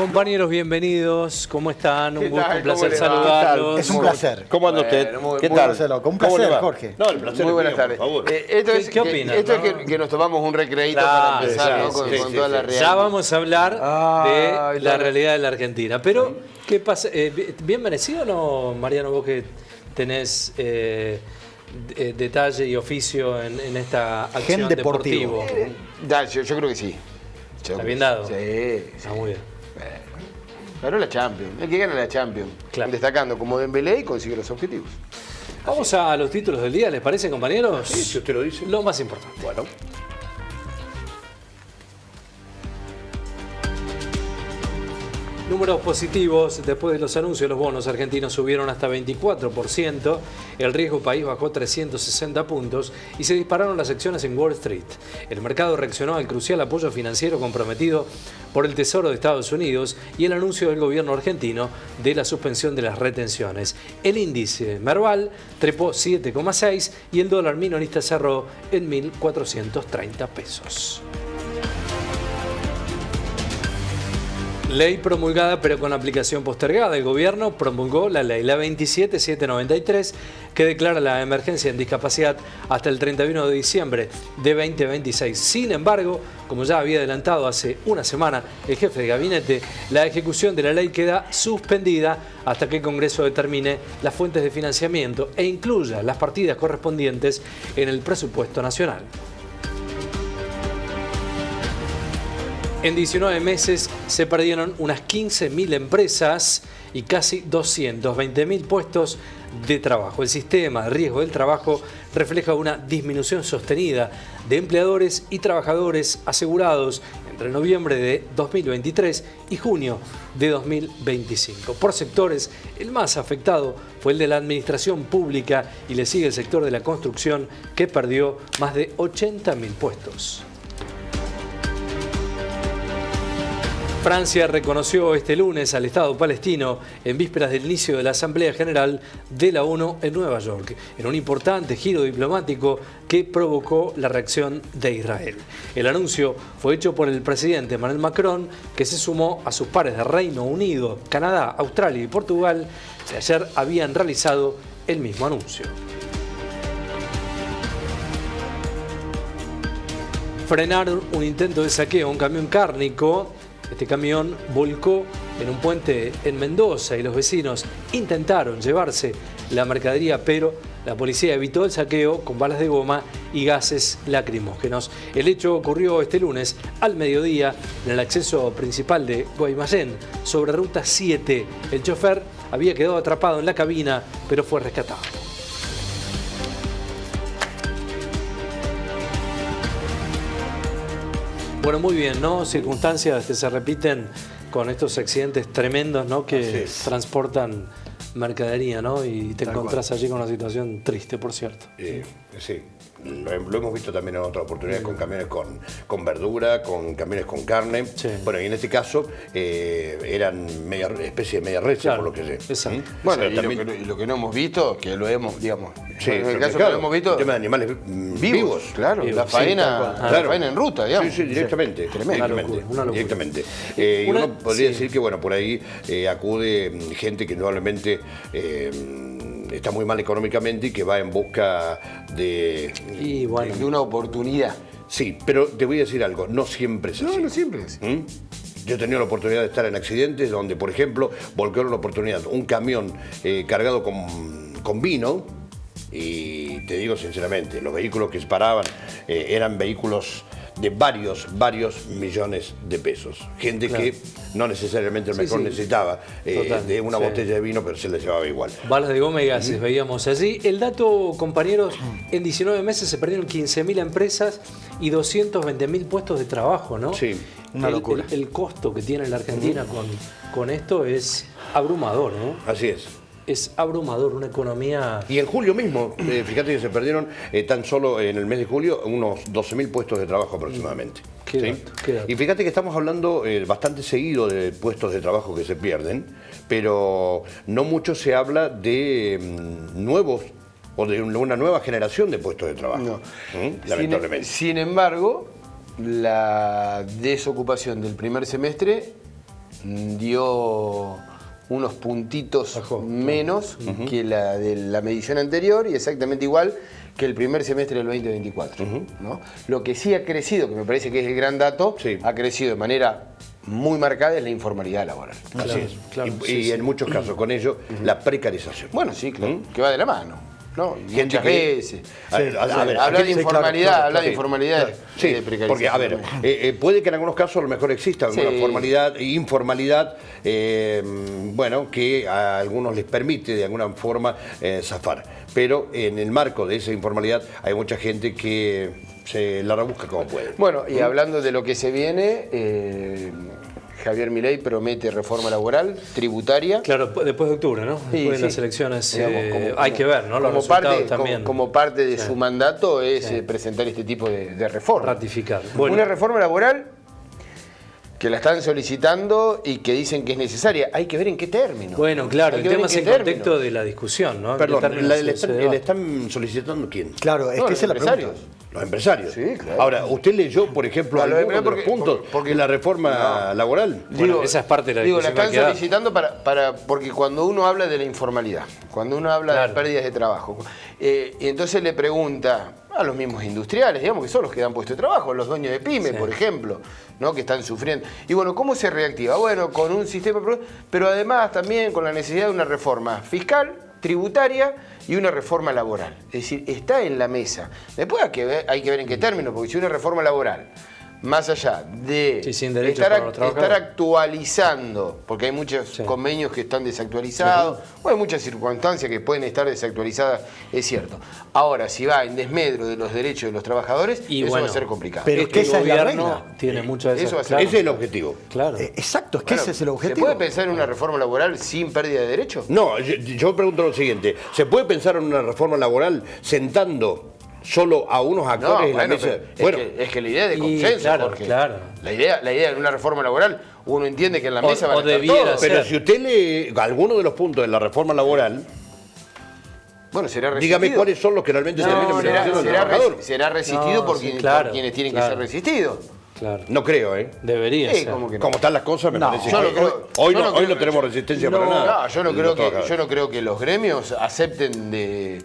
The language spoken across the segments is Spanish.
Compañeros, bienvenidos. ¿Cómo están? Un gusto, un placer ¿Cómo le va? saludarlos. Es un placer. ¿Cómo anda usted? ¿Qué tal? Un placer, Jorge. No, el placer Muy buenas es mío, tardes. por favor. ¿Qué opinan, Esto no? es que nos tomamos un recreíto Claro, para empezar, sí, ¿no? Con sí, toda sí, la sí. realidad. Ya vamos a hablar de la claro. realidad de la Argentina. Pero, ¿qué pasa? ¿Bien merecido o no, Mariano, vos que tenés detalle y oficio en esta acción Gen deportivo. Yo creo que sí. ¿Está bien dado? Sí. Está muy bien. Ganó la Champions. El que gana la Champions. Claro. Destacando como Dembélé y consigue los objetivos. Vamos a los títulos del día, ¿les parece, compañeros? Sí, si usted lo dice. Lo más importante. Bueno. Números positivos, después de los anuncios, los bonos argentinos subieron hasta 24%, el riesgo país bajó 360 puntos y se dispararon las acciones en Wall Street. El mercado reaccionó al crucial apoyo financiero comprometido por el Tesoro de Estados Unidos y el anuncio del gobierno argentino de la suspensión de las retenciones. El índice Merval trepó 7,6 y el dólar minorista cerró en 1.430 pesos. Ley promulgada pero con aplicación postergada. El gobierno promulgó la ley, la 27793, que declara la emergencia en discapacidad hasta el 31 de diciembre de 2026. Sin embargo, como ya había adelantado hace una semana el jefe de gabinete, la ejecución de la ley queda suspendida hasta que el Congreso determine las fuentes de financiamiento e incluya las partidas correspondientes en el presupuesto nacional. En 19 meses se perdieron unas 15.000 empresas y casi 220.000 puestos de trabajo. El sistema de riesgo del trabajo refleja una disminución sostenida de empleadores y trabajadores asegurados entre noviembre de 2023 y junio de 2025. Por sectores, el más afectado fue el de la administración pública y le sigue el sector de la construcción, que perdió más de 80.000 puestos. Francia reconoció este lunes al Estado palestino en vísperas del inicio de la Asamblea General de la ONU en Nueva York, en un importante giro diplomático que provocó la reacción de Israel. El anuncio fue hecho por el presidente Emmanuel Macron, que se sumó a sus pares de Reino Unido, Canadá, Australia y Portugal, que ayer habían realizado el mismo anuncio. Frenaron un intento de saqueo a un camión cárnico. Este camión volcó en un puente en Mendoza y los vecinos intentaron llevarse la mercadería, pero la policía evitó el saqueo con balas de goma y gases lacrimógenos. El hecho ocurrió este lunes al mediodía en el acceso principal de Guaymallén, sobre Ruta 7. El chofer había quedado atrapado en la cabina, pero fue rescatado. Bueno, muy bien, ¿no? Circunstancias que se repiten con estos accidentes tremendos, ¿no? Que transportan mercadería, ¿no? Y te encontrás allí con una situación triste, por cierto. Sí, lo hemos visto también en otras oportunidades con camiones con verdura, con camiones con carne. Sí. Bueno, y en este caso eran especie de media res, Claro, por lo que sé. exacto. Bueno, Pero y también, lo que no hemos visto, que lo hemos, digamos, sí, en el porque, caso que claro, lo hemos visto, el tema de animales vivos. claro, Vivos, la sí, faena, tal cual. la Claro. faena en ruta, digamos. Sí, directamente. Una locura. Directamente. Y Una- uno podría sí. decir que, bueno, por ahí acude gente que probablemente está muy mal económicamente y que va en busca de... Y bueno, De una oportunidad. Sí, pero te voy a decir algo, no siempre es así. No siempre es. ¿Mm? Yo he tenido la oportunidad de estar en accidentes donde, por ejemplo, volcaron la oportunidad, un camión cargado con vino, y te digo sinceramente, los vehículos que se paraban eran vehículos de varios millones de pesos. Gente Claro. que no necesariamente a lo mejor sí. necesitaba Total, de una sí. botella de vino, pero se la llevaba igual. balas de goma y gases veíamos allí. El dato, compañeros, en 19 meses se perdieron 15.000 empresas y 220.000 puestos de trabajo, ¿no? Sí. Una locura. El costo que tiene la Argentina con esto es abrumador, ¿no? Así es. Es abrumador, una economía... Y en julio mismo, fíjate que se perdieron tan solo en el mes de julio unos 12.000 puestos de trabajo aproximadamente. Qué ¿sí? dato, qué dato. Y fíjate que estamos hablando bastante seguido de puestos de trabajo que se pierden, pero no mucho se habla de nuevos o de una nueva generación de puestos de trabajo. No. dio unos puntitos Bajó, menos que la de la medición anterior y exactamente igual que el primer semestre del 2024. ¿No? Lo que sí ha crecido, que me parece que es el gran dato, Sí. ha crecido de manera muy marcada es la informalidad laboral. Así es. claro, y sí, y sí. en muchos casos con ello, la precarización. Bueno, sí, claro, que va de la mano. ¿No? Y Gente muchas que- veces. A ver, Hablar de gente- informalidad, claro, hablar de sí, informalidad Sí, de precarización. porque, a ver, puede que en algunos casos a lo mejor exista alguna Sí. formalidad e informalidad, bueno, que a algunos les permite de alguna forma zafar. Pero en el marco de esa informalidad hay mucha gente que se la rebusca como puede. Bueno, y hablando de lo que se viene, Javier Milei promete reforma laboral, tributaria. Claro, después de octubre, ¿no? Sí, Después de las sí. elecciones Digamos, hay que ver, ¿no? Los resultados también. Como parte de su mandato es presentar este tipo de reforma. Ratificar. Bueno. Una reforma laboral que la están solicitando y que dicen que es necesaria. Hay que ver en qué término. Bueno, claro, Hay el que ver tema en es qué en término. contexto de la discusión, ¿no? ¿En qué Perdón, términos ¿le se debate? están solicitando quién? Claro, es No, que los esa es la pregunta. empresarios. Los empresarios. Sí, claro. Ahora, ¿usted leyó, por ejemplo, No, los algunos de los empresarios puntos porque de la reforma laboral? Bueno, esa es parte de la Digo, la discusión están que queda. solicitando porque cuando uno habla de la informalidad, cuando uno habla Claro. de pérdidas de trabajo, y entonces le pregunta a los mismos industriales, digamos que son los que dan puesto de trabajo, los dueños de pymes, Sí. por ejemplo, ¿no? Que están sufriendo. Y bueno, ¿cómo se reactiva? Bueno, con un sistema, pero además también con la necesidad de una reforma fiscal, tributaria y una reforma laboral. Es decir, está en la mesa. Después hay que ver en qué término, porque si una reforma laboral, más allá de Sí, sin derechos estar, para los trabajadores. estar actualizando, porque hay muchos Sí. convenios que están desactualizados, o hay muchas circunstancias que pueden estar desactualizadas, es cierto. Ahora, si va en desmedro de los derechos de los trabajadores, Y eso bueno, va a ser complicado. pero- Este esa es la gobierno regla. tiene muchas de Eso va a esas. ser- Claro, Ese es el objetivo. claro. Exacto, es que Bueno, ese es el ¿Se objetivo. puede pensar en una reforma laboral sin pérdida de derechos? No, yo pregunto lo siguiente. ¿Se puede pensar en una reforma laboral sentando solo a unos actores en la bueno, mesa? pero es que la idea es de Y, consenso, claro, Jorge. claro. La idea de una reforma laboral, uno entiende que en la mesa van a estar debiera todos. ser. Pero si usted lee alguno de los puntos de la reforma laboral, Bueno, será resistido. dígame cuáles son los que realmente No, se terminan no, beneficiando al será trabajador. resistido No, por, sí, por claro, quienes tienen claro. que ser resistidos. Claro. No creo, ¿eh? Debería Sí, ser. como que no. Como están las cosas, me No, parece yo que no creo- hoy yo no, no hoy creo- no tenemos resistencia para nada. No, yo no creo que los gremios acepten de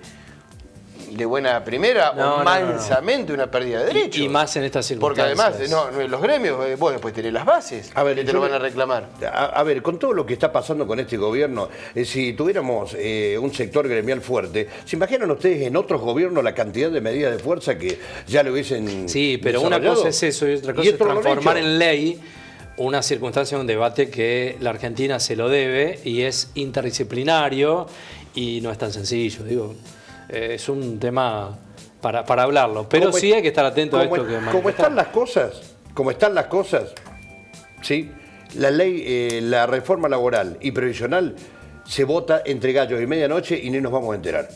buena primera No, o no, mansamente una pérdida de derechos. Y más en estas Porque circunstancias. además, los gremios, vos después tenés las bases A ver, que te yo lo me- van a reclamar. A ver, con todo lo que está pasando con este gobierno, si tuviéramos un sector gremial fuerte, ¿se imaginan ustedes en otros gobiernos la cantidad de medidas de fuerza que ya le hubiesen Sí, pero una desarrollado? cosa es eso y otra cosa Y es esto no lo han transformar hecho. en ley una circunstancia, un debate que la Argentina se lo debe y es interdisciplinario y no es tan sencillo. Digo, es un tema para hablarlo, pero Como sí hay que estar atento a esto que como manifestás. están las cosas, ¿sí? La ley, la reforma laboral y previsional se vota entre gallos y medianoche y ni nos vamos a enterar.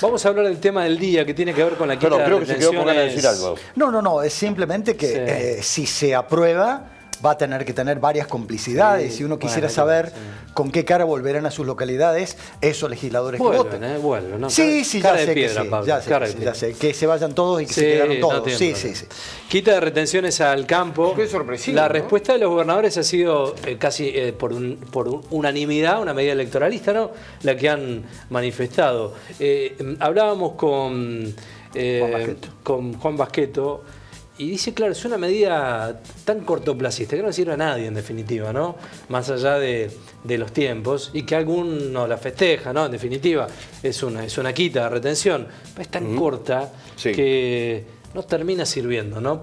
Vamos a hablar del tema del día que tiene que ver con la quita Pero de creo que se quedó con ganas de decir retenciones. algo. No, es simplemente que Sí. si se aprueba va a tener que tener varias complicidades. Sí, Si uno quisiera bueno, saber sí. con qué cara volverán a sus localidades esos legisladores que Vuelven, voten. vuelven. ¿no? Sí, sí, Cara ya de sé piedra, que sí, Pablo, ya sé, cara que de sí, ya piedra. sé, que se vayan todos y que se Sí, quedaron no todos. tiene Sí, problema. sí. Quita de retenciones al campo. Qué sorpresivo, La ¿no? respuesta de los gobernadores ha sido casi por unanimidad, una medida electoralista, ¿no? La que han manifestado. Hablábamos Basqueto. con Juan Basqueto y dice, claro, es una medida tan cortoplacista que no le sirve a nadie en definitiva, ¿no? Más allá de los tiempos y que alguno la festeja, ¿no? En definitiva, es una quita de retención. Es tan corta Sí. que no termina sirviendo, ¿no?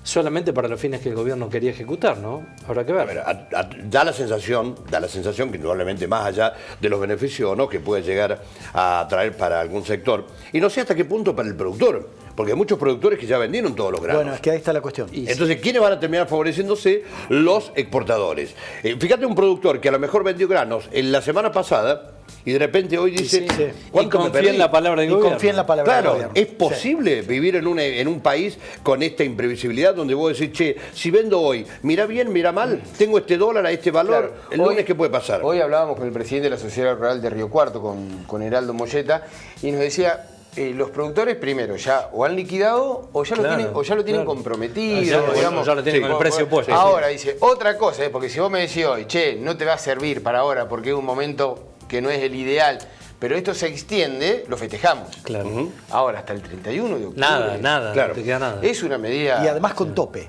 Solamente para los fines que el gobierno quería ejecutar, ¿no? Habrá que ver. A ver, da la sensación que indudablemente más allá de los beneficios o no que puede llegar a traer para algún sector, y no sé hasta qué punto para el productor, porque hay muchos productores que ya vendieron todos los granos. Bueno, es que ahí está la cuestión. Y- Entonces, ¿quiénes van a terminar favoreciéndose? Los exportadores. Fíjate un productor que a lo mejor vendió granos en la semana pasada y de repente hoy dice, sí. ¿cuánto Y me confía perdí? en la palabra del Y gobierno. confía en la palabra del Claro, gobierno. es posible vivir en un país con esta imprevisibilidad donde vos decís, che, si vendo hoy, mira bien, mira mal, tengo este dólar a este valor, Claro, el lunes, ¿qué puede pasar? Hoy hablábamos con el presidente de la Sociedad Rural de Río Cuarto, con Heraldo Molleta, y nos decía, los productores primero ya o han liquidado o ya lo tienen comprometido, ya lo tienen con el precio puesto. Ahora dice, otra cosa, porque si vos me decís hoy, che, no te va a servir para ahora porque es un momento que no es el ideal, pero esto se extiende, lo festejamos. Claro. Ahora, hasta el 31 de octubre. Nada, claro. no te queda nada. Es una medida... Y además con tope.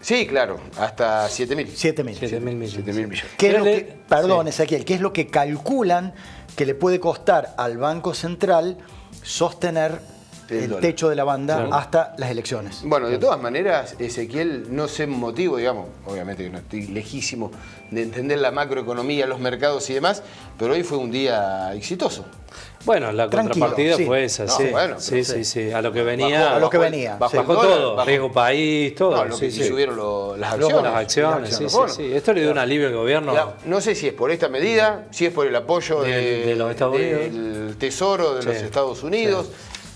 Sí, claro, hasta 7.000. 7.000. 7.000 millones. 7.000 millones. ¿Qué es lo Pero que, perdón, Ezequiel, ¿qué es lo que calculan que le puede costar al Banco Central sostener el dólar. techo de la banda Claro. hasta las elecciones? Bueno, de todas maneras, Ezequiel, no sé motivo, digamos, obviamente que no estoy lejísimo de entender la macroeconomía, los mercados y demás, pero hoy fue un día exitoso. Bueno, la Tranquilo, contrapartida sí. fue esa, No, sí. bueno, Sí, pero sí. A lo que venía. A lo que venía. Bajó sí. el Bajó dólar, todo. bajó- Riesgo país, todo. No, lo que sí. subieron las acciones. Las acciones, sí, Los sí, bonos. sí. Esto le dio un alivio al gobierno. No sé si es por esta medida, si es por el apoyo De los Estados Unidos. del Tesoro de los Sí, Estados Unidos,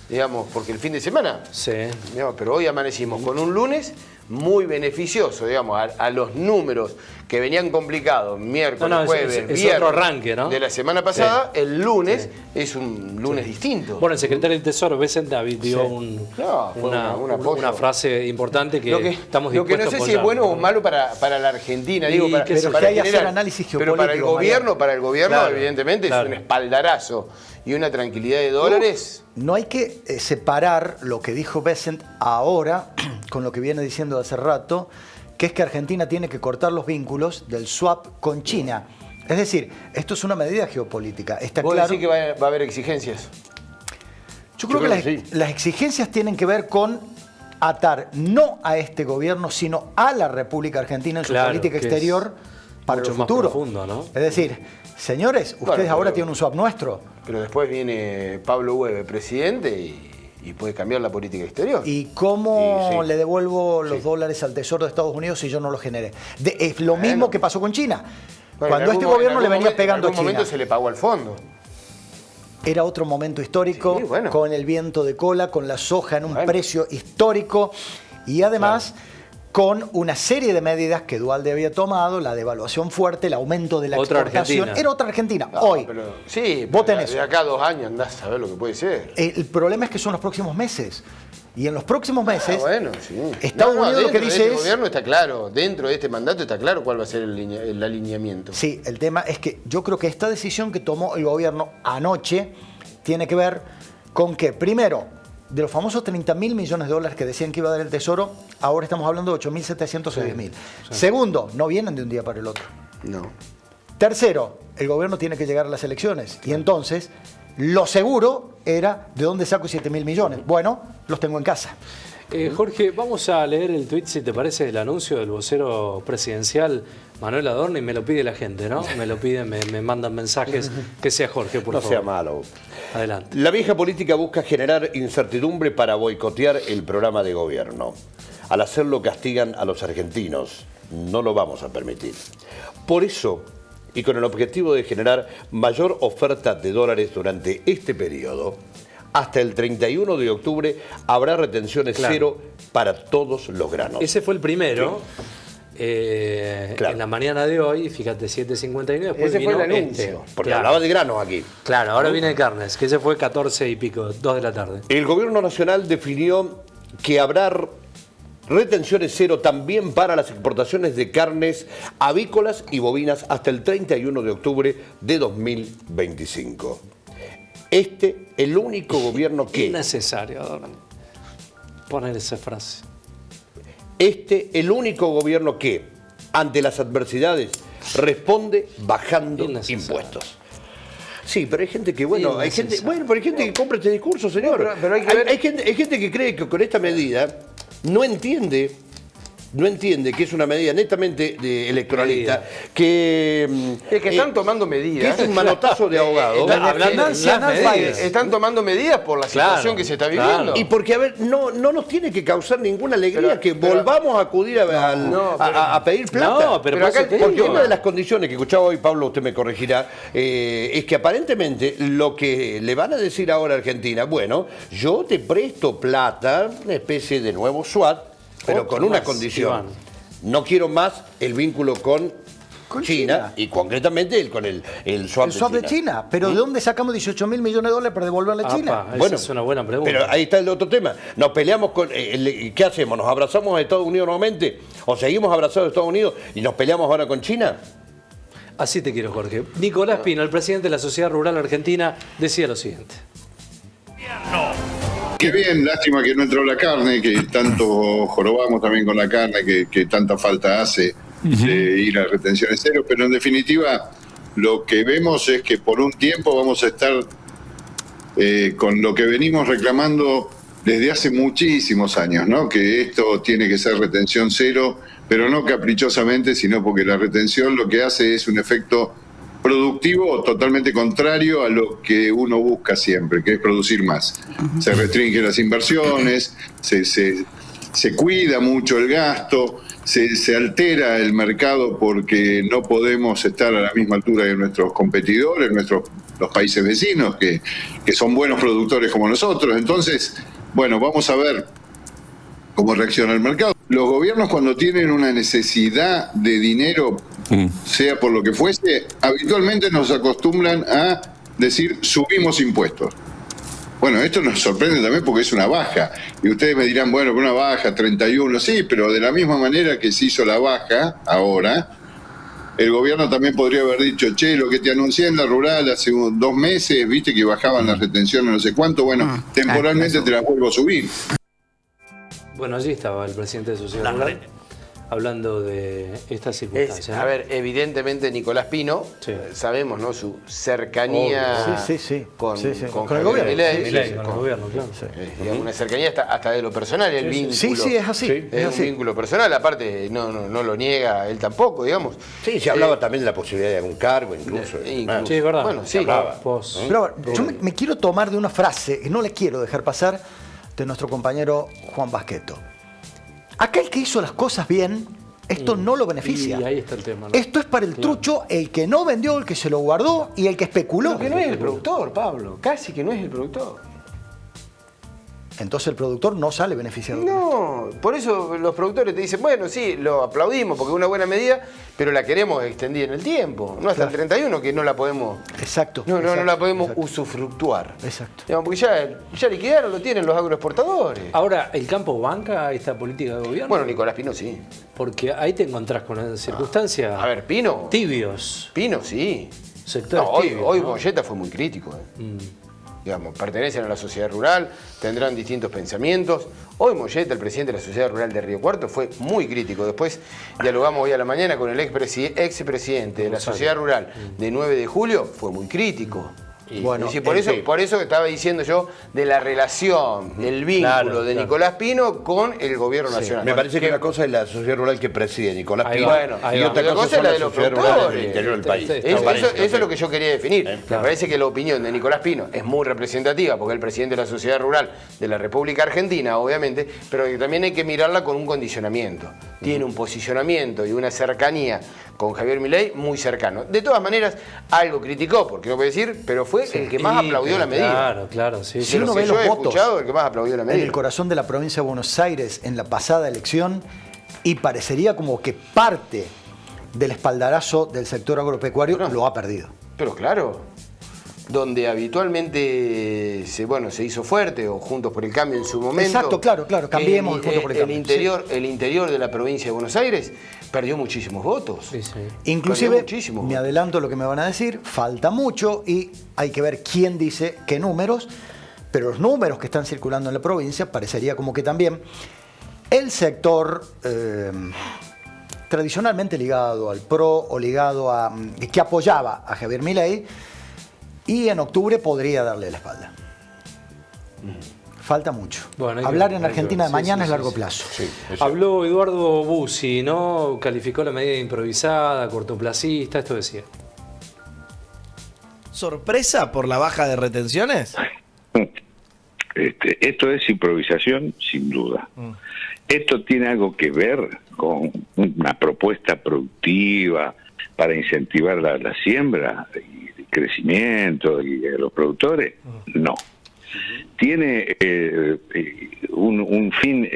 digamos, porque el fin de semana, Sí. digamos, pero hoy amanecimos con un lunes muy beneficioso, digamos, a los números que venían complicados, miércoles, No, no, jueves, es viernes, otro arranque, ¿no? de la semana pasada, el lunes es un lunes distinto. Bueno, el secretario del Tesoro, Bessent, dio Sí. No, fue un apoyo. una frase importante que estamos lo que no dispuestos sé a si es apoyar. bueno o malo para la Argentina, digo, Y para, que se- para que hay que generar. hacer análisis Pero para el geopolítico, gobierno, Claro, evidentemente, claro. es un espaldarazo y una tranquilidad de dólares. No hay que separar lo que dijo Bessent ahora con lo que viene diciendo hace rato, que es que Argentina tiene que cortar los vínculos del swap con China. Es decir, esto es una medida geopolítica. Está ¿Vos claro. decís que va a haber exigencias? Yo creo que las exigencias tienen que ver con atar no a este gobierno, sino a la República Argentina en su Claro, política que exterior para mucho el más futuro. profundo, ¿no? Es decir, señores, ustedes Bueno, ahora pero- tienen un swap nuestro. Pero después viene Pablo Hueve, presidente, y puede cambiar la política exterior. ¿Y cómo Y sí. le devuelvo los dólares al Tesoro de Estados Unidos si yo no los generé? Es lo mismo que pasó con China. Bueno, Cuando en este algún gobierno le venía momento- pegando a En algún China. momento se le pagó al fondo. Era otro momento histórico, Sí, bueno. con el viento de cola, con la soja en un Bueno. precio histórico y además con una serie de medidas que Duhalde había tomado, la devaluación fuerte, el aumento de la Otra exportación. Argentina. Era otra Argentina. No, Hoy. pero- sí, Voten pero eso. de acá a 2 años andás a saber lo que puede ser. El problema es que son los próximos meses. Y en los próximos meses, Bueno, sí. Estados Unidos lo que dentro de dice este es... gobierno está claro, dentro de este mandato está claro cuál va a ser el alineamiento. Sí, el tema es que yo creo que esta decisión que tomó el gobierno anoche tiene que ver con que, primero, de los famosos 30.000 millones de dólares que decían que iba a dar el Tesoro, ahora estamos hablando de 8.700 o 10.000. Segundo, no vienen de un día para el otro. No. Tercero, el gobierno tiene que llegar a las elecciones. Y entonces, lo seguro era, ¿de dónde saco 7.000 millones? Bueno, los tengo en casa. Jorge, vamos a leer el tuit, si te parece, del anuncio del vocero presidencial Manuel Adorni. Me lo pide la gente, ¿no? Me lo piden, me mandan mensajes. Que sea Jorge, por No favor. sea malo. Adelante. La vieja política busca generar incertidumbre para boicotear el programa de gobierno. Al hacerlo castigan a los argentinos. No lo vamos a permitir. Por eso, y con el objetivo de generar mayor oferta de dólares durante este periodo, hasta el 31 de octubre habrá retenciones Claro. cero para todos los granos. Ese fue el primero. Claro. En la mañana de hoy, fíjate, 7:59. Después Ese fue vino el anuncio. Porque Claro. hablaba de granos aquí. Claro, ahora viene de carnes, que ese fue 14 y pico, 2 de la tarde. El gobierno nacional definió que habrá retenciones cero también para las exportaciones de carnes avícolas y bovinas hasta el 31 de octubre de 2025. El único gobierno que... Innecesario, Adorni, poner esa frase. el único gobierno que, ante las adversidades, responde bajando Innecesario. impuestos. Sí, pero hay gente que, bueno, hay gente que compra este discurso, señor. No, pero hay que ver- hay gente que cree que con esta medida no entiende que es una medida netamente electoralista, que Es que están tomando medidas. que es un manotazo de ahogado. Hablando de Financia las analfabeta. medidas. Están tomando medidas por la situación Claro, que se está claro. viviendo. Y porque, a ver, no nos tiene que causar ninguna alegría Pero- que volvamos a acudir a pedir plata. No, pero Pero por acá eso te Porque digo. una de las condiciones que escuchaba hoy, Pablo, usted me corregirá, es que aparentemente lo que le van a decir ahora a Argentina, bueno, yo te presto plata, una especie de nuevo SWAT, pero Otro con una más, condición. Iván. No quiero más el vínculo con Con China, China. y concretamente con el swap, El swap de China. Pero ¿de dónde sacamos 18.000 millones de dólares para devolverle a China? Apa, esa es una buena pregunta. Pero ahí está el otro tema. Nos peleamos con... ¿qué hacemos? ¿Nos abrazamos a Estados Unidos nuevamente? ¿O seguimos abrazados a Estados Unidos y nos peleamos ahora con China? Así te quiero, Jorge. Nicolás Pino, el presidente de la Sociedad Rural Argentina, decía lo siguiente. Qué bien, lástima que no entró la carne, que tanto jorobamos también con la carne, que tanta falta hace de ir a retenciones cero, pero en definitiva lo que vemos es que por un tiempo vamos a estar con lo que venimos reclamando desde hace muchísimos años, ¿no? Que esto tiene que ser retención cero, pero no caprichosamente, sino porque la retención lo que hace es un efecto productivo totalmente contrario a lo que uno busca siempre, que es producir más. Se restringen las inversiones, se cuida mucho el gasto, se altera el mercado porque no podemos estar a la misma altura de nuestros competidores, los países vecinos, que son buenos productores como nosotros. Entonces, bueno, vamos a ver cómo reacciona el mercado. Los gobiernos, cuando tienen una necesidad de dinero, sea por lo que fuese, habitualmente nos acostumbran a decir subimos impuestos. Bueno, esto nos sorprende también porque es una baja. Y ustedes me dirán, bueno, una baja, 31, sí, pero de la misma manera que se hizo la baja ahora, el gobierno también podría haber dicho, che, lo que te anuncié en la rural hace 2 meses, viste que bajaban las retenciones no sé cuánto, bueno, temporalmente te las vuelvo a subir. Bueno, allí estaba el presidente de Sociedad Rural hablando de estas circunstancias. A ver, evidentemente Nicolás Pino, sabemos, ¿no? Su cercanía con el gobierno. Milei, con el gobierno, claro. Digamos, una cercanía hasta de lo personal, el vínculo. Sí, es así. Es un vínculo personal, aparte no lo niega él tampoco, digamos. Sí, se hablaba también de la posibilidad de algún cargo, incluso. Sí, es verdad. Bueno, sí. Pero yo me quiero tomar de una frase, y no le quiero dejar pasar, de nuestro compañero Juan Basqueto. Aquel que hizo las cosas bien, esto no lo beneficia. Y ahí está el tema, ¿no? Esto es para el trucho, el que no vendió, el que se lo guardó y el que especuló. Que no es el productor, Pablo. Casi que no es el productor. Entonces el productor no sale beneficiado. No, por eso los productores te dicen, bueno, sí, lo aplaudimos porque es una buena medida, pero la queremos extendida en el tiempo. No hasta el 31 que no la podemos... Exacto. No la podemos usufructuar. Exacto. Digamos, porque ya liquidaron, lo tienen los agroexportadores. Ahora, ¿el campo banca esta política de gobierno? Bueno, Nicolás Pino sí. Porque ahí te encontrás con una circunstancia... A ver, Pino... Tibios. Pino sí. Sectores tibios, hoy ¿no? Moyeta fue muy crítico. Digamos, pertenecen a la sociedad rural, tendrán distintos pensamientos. Hoy Moyeta, el presidente de la Sociedad Rural de Río Cuarto, fue muy crítico. Después dialogamos hoy a la mañana con el expresidente de la Sociedad Rural de 9 de julio, fue muy crítico. Bueno, por eso estaba diciendo yo de la relación, el vínculo de Nicolás Pino con el gobierno nacional. Me parece que una cosa es la sociedad rural que preside Nicolás Pino y otra cosa es la de los productores del interior del país. Eso es lo que yo quería definir. Me parece que la opinión de Nicolás Pino es muy representativa porque es el presidente de la sociedad rural de la República Argentina, obviamente, pero que también hay que mirarla con un condicionamiento. Tiene un posicionamiento y una cercanía con Javier Milei muy cercano. De todas maneras, algo criticó, porque no puedo decir, pero fue el que más aplaudió la medida. Claro, sí. Si uno ve los votos el que más aplaudió la medida. en el corazón de la provincia de Buenos Aires en la pasada elección, y parecería como que parte del espaldarazo del sector agropecuario lo ha perdido. Pero claro, donde habitualmente se hizo fuerte, o Juntos por el Cambio en su momento. Exacto, claro, cambiemos Juntos por el Cambio. El interior de la provincia de Buenos Aires perdió muchísimos votos. Sí, sí. Inclusive, me adelanto lo que me van a decir, falta mucho y hay que ver quién dice qué números, pero los números que están circulando en la provincia parecería como que también el sector tradicionalmente ligado al PRO o ligado a que apoyaba a Javier Milei, y en octubre podría darle la espalda. Falta mucho. Bueno, hablar en Argentina de mañana es largo plazo. Sí, habló Eduardo Bussi, ¿no? Calificó la medida improvisada, cortoplacista, esto decía. ¿Sorpresa por la baja de retenciones? Esto es improvisación, sin duda. Esto tiene algo que ver con una propuesta productiva para incentivar la siembra y el crecimiento y los productores. No. tiene un fin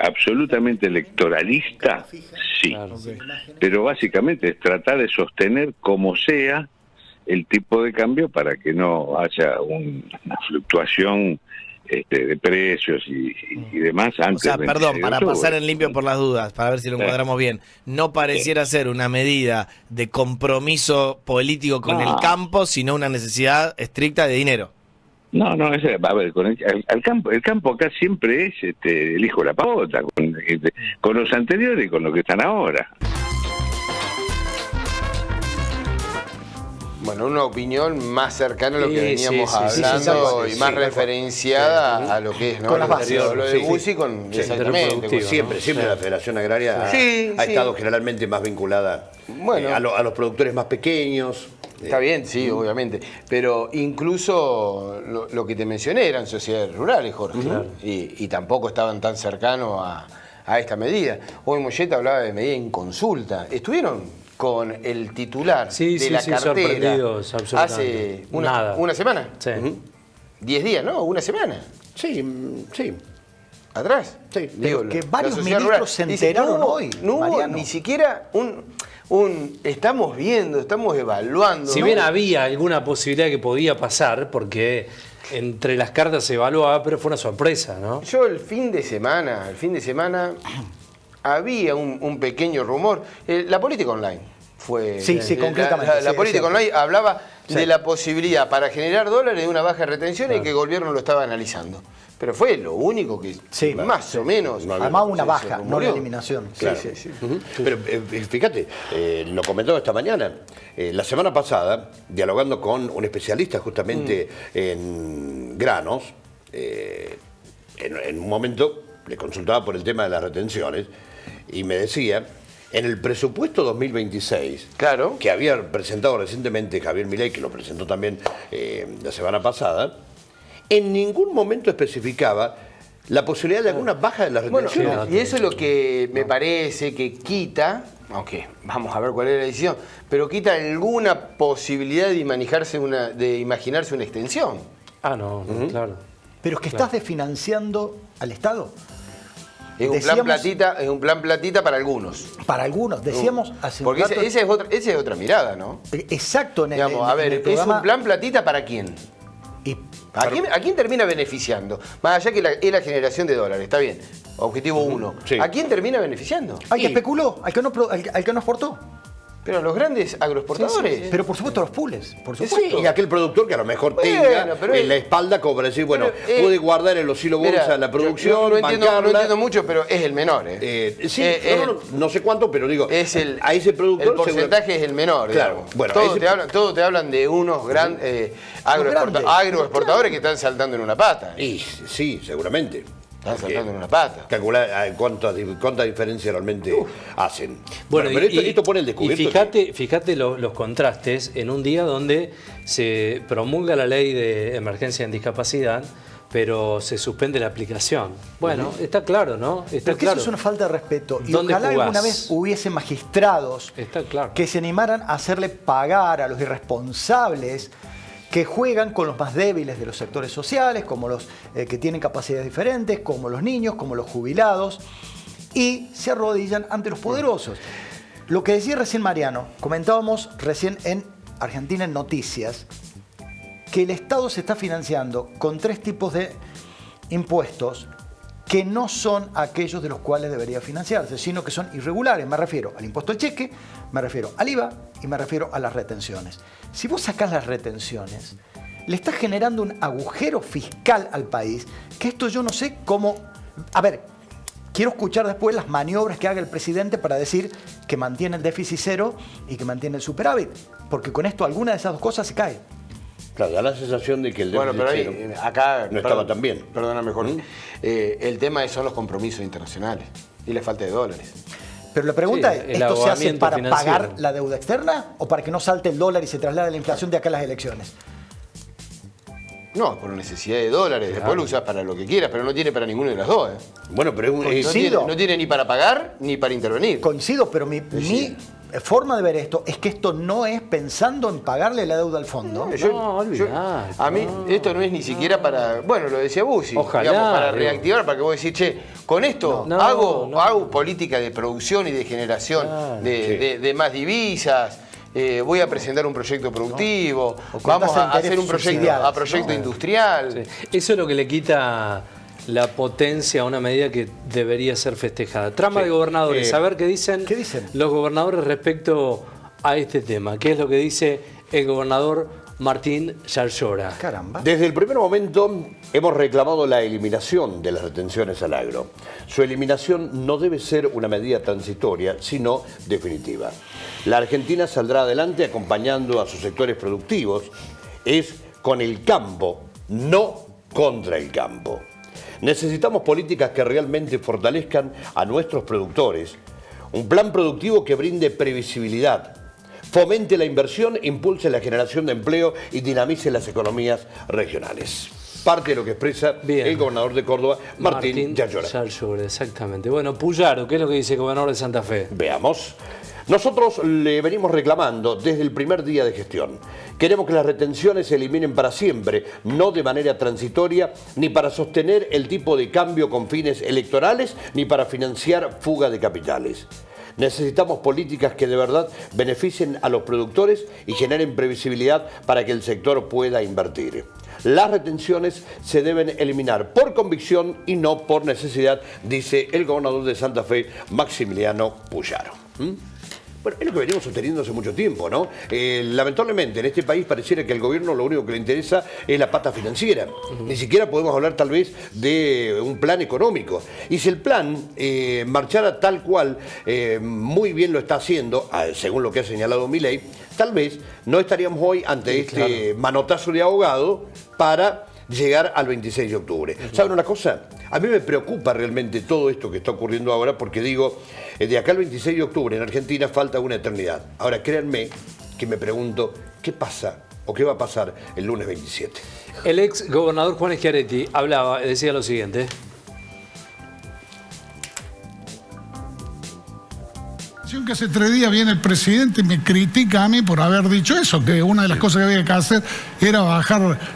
absolutamente electoralista, sí. Claro. Pero básicamente es tratar de sostener como sea el tipo de cambio para que no haya una fluctuación de precios y demás antes. O sea, del perdón, 26 de para octubre. pasar en limpio por las dudas, para ver si lo encuadramos bien, no pareciera ser una medida de compromiso político con el campo, sino una necesidad estricta de dinero. No, a ver, el campo acá siempre es el hijo de la pavota, con los anteriores y con los que están ahora. Bueno, una opinión más cercana a lo que Sí, veníamos sí, hablando sí, y más sí, referenciada a lo que es, ¿no? Con las bases. Lo de Sí, Bussi con Sí, exactamente. reproductivo, con- Siempre, ¿no? siempre Sí. la Federación Agraria Sí, ha sí. estado generalmente más vinculada Bueno. a los productores más pequeños. Está bien, sí, obviamente. Pero incluso lo que te mencioné eran sociedades rurales, Jorge. Y tampoco estaban tan cercanos a esta medida. Hoy Moyeta hablaba de medida en consulta. ¿Estuvieron con el titular Sí, de sí, la sí, cartera sorprendidos, absolutamente. hace Nada. una semana? Sí. 10 días, ¿no? Una semana. Sí, sí. ¿Atrás? Sí. Pero que la varios sociedad ministros rural. se Dice, enteraron no hubo- hoy, No hubo Mariano. ni siquiera estamos viendo, estamos evaluando. Si ¿no? bien había alguna posibilidad que podía pasar, porque entre las cartas se evaluaba, pero fue una sorpresa, ¿no? Yo el fin de semana había un pequeño rumor. La política online fue. Sí, sí, concretamente, La sí, política es cierto. online hablaba Sí. de la posibilidad para generar dólares de una baja retención y que el gobierno lo estaba analizando. Pero fue lo único que Sí, más o menos. Además una se baja, no rumoreó. la eliminación. Sí, sí, sí. Pero fíjate, lo comentaba esta mañana. La semana pasada, dialogando con un especialista justamente en granos, en un momento le consultaba por el tema de las retenciones y me decía, en el presupuesto 2026, Claro. que había presentado recientemente Javier Milei, que lo presentó también la semana pasada, en ningún momento especificaba la posibilidad de alguna baja de las Bueno, retenciones. y eso es lo que me parece que quita, aunque vamos a ver cuál es la decisión, pero quita alguna posibilidad de imaginarse una extensión. Ah, no, claro. Pero es que estás desfinanciando al Estado. Es un plan platita para algunos. Para algunos, decíamos hace Porque un rato. esa es otra mirada, ¿no? Exacto, en el, Digamos, a en ver, el ¿es programa. un plan platita para quién? Y ¿A quién termina beneficiando? Más allá que es la generación de dólares, está bien. Objetivo 1. Sí. ¿A quién termina beneficiando? al que especuló, al que no exportó. Pero a los grandes agroexportadores. Pero por supuesto los pools, por Sí, supuesto. y aquel productor que a lo mejor Bueno, tenga pero en la espalda como para decir, bueno, pero, pude guardar en los hilo Mira, bolsa la producción, yo no entiendo bancarla. mucho, pero es el menor. Sí, Eh, no sé cuánto, pero digo, Es a ese productor el porcentaje es el menor. Claro, Digamos. bueno, Todos te hablan de unos grandes grandes. agroexportadores que están saltando en una pata. Y sí, seguramente. Están saltando en una pata. Calcular cuánta diferencia realmente hacen. Bueno, pero esto pone el descubierto. y fíjate los contrastes en un día donde se promulga la ley de emergencia en discapacidad, pero se suspende la aplicación. Bueno, está claro, ¿no? Está Pero que claro. eso es una falta de respeto. Y ¿Dónde ojalá jugás? alguna vez hubiese magistrados Está claro. que se animaran a hacerle pagar a los irresponsables que juegan con los más débiles de los sectores sociales, como los que tienen capacidades diferentes, como los niños, como los jubilados, y se arrodillan ante los poderosos. Lo que decía recién Mariano, comentábamos recién en Argentina en Noticias, que el Estado se está financiando con 3 tipos de impuestos que no son aquellos de los cuales debería financiarse, sino que son irregulares. Me refiero al impuesto al cheque, me refiero al IVA y me refiero a las retenciones. Si vos sacás las retenciones, le estás generando un agujero fiscal al país, que esto yo no sé cómo... A ver, quiero escuchar después las maniobras que haga el presidente para decir que mantiene el déficit cero y que mantiene el superávit, porque con esto alguna de esas dos cosas se cae. Claro, da la sensación de que el Bueno, déficit pero ahí, cero acá... no estaba tan bien. Perdóname, Jorge. El tema son los compromisos internacionales y la falta de dólares. Pero la pregunta Sí, es, el ¿esto se hace ahogamiento para financiero. pagar la deuda externa o para que no salte el dólar y se traslade la inflación de acá a las elecciones? No, por necesidad de dólares. Después lo usas para lo que quieras, pero no tiene para ninguno de las dos. Bueno, pero es un... Coincido. No tiene ni para pagar ni para intervenir. Coincido, pero mi forma de ver esto es que esto no es pensando en pagarle la deuda al fondo. A mí esto no es ni siquiera para, bueno, lo decía Bussi, Ojalá, digamos, para reactivar, para que vos decís, che, con esto hago política de producción y de generación de más divisas. Voy a presentar un proyecto productivo, vamos a hacer un proyecto industrial. Sí. Eso es lo que le quita la potencia a una medida que debería ser festejada. Trama de gobernadores, a ver qué dicen los gobernadores respecto a este tema. ¿Qué es lo que dice el gobernador Martín Yarlora? Caramba. Desde el primer momento hemos reclamado la eliminación de las retenciones al agro. Su eliminación no debe ser una medida transitoria, sino definitiva. La Argentina saldrá adelante acompañando a sus sectores productivos. Es con el campo, no contra el campo. Necesitamos políticas que realmente fortalezcan a nuestros productores. Un plan productivo que brinde previsibilidad, fomente la inversión, impulse la generación de empleo y dinamice las economías regionales. Parte de lo que expresa el gobernador de Córdoba, Martín Yarlora. Exactamente. Bueno, Puyaro, ¿qué es lo que dice el gobernador de Santa Fe? Veamos. Nosotros le venimos reclamando desde el primer día de gestión. Queremos que las retenciones se eliminen para siempre, no de manera transitoria, ni para sostener el tipo de cambio con fines electorales, ni para financiar fuga de capitales. Necesitamos políticas que de verdad beneficien a los productores y generen previsibilidad para que el sector pueda invertir. Las retenciones se deben eliminar por convicción y no por necesidad, dice el gobernador de Santa Fe, Maximiliano Puyaro. Bueno, es lo que venimos sosteniendo hace mucho tiempo, ¿no? Lamentablemente en este país pareciera que al gobierno lo único que le interesa es la pata financiera. Ni siquiera podemos hablar tal vez de un plan económico. Y si el plan marchara tal cual muy bien lo está haciendo, según lo que ha señalado Milei, tal vez no estaríamos hoy ante este manotazo de ahogado para llegar al 26 de octubre. ¿Saben una cosa? A mí me preocupa realmente todo esto que está ocurriendo ahora porque digo, de acá al 26 de octubre en Argentina falta una eternidad. Ahora créanme que me pregunto, ¿qué pasa o qué va a pasar el lunes 27? El ex gobernador Juan Schiaretti decía lo siguiente. Que hace 3 días viene el presidente y me critica a mí por haber dicho eso, que una de las cosas que había que hacer era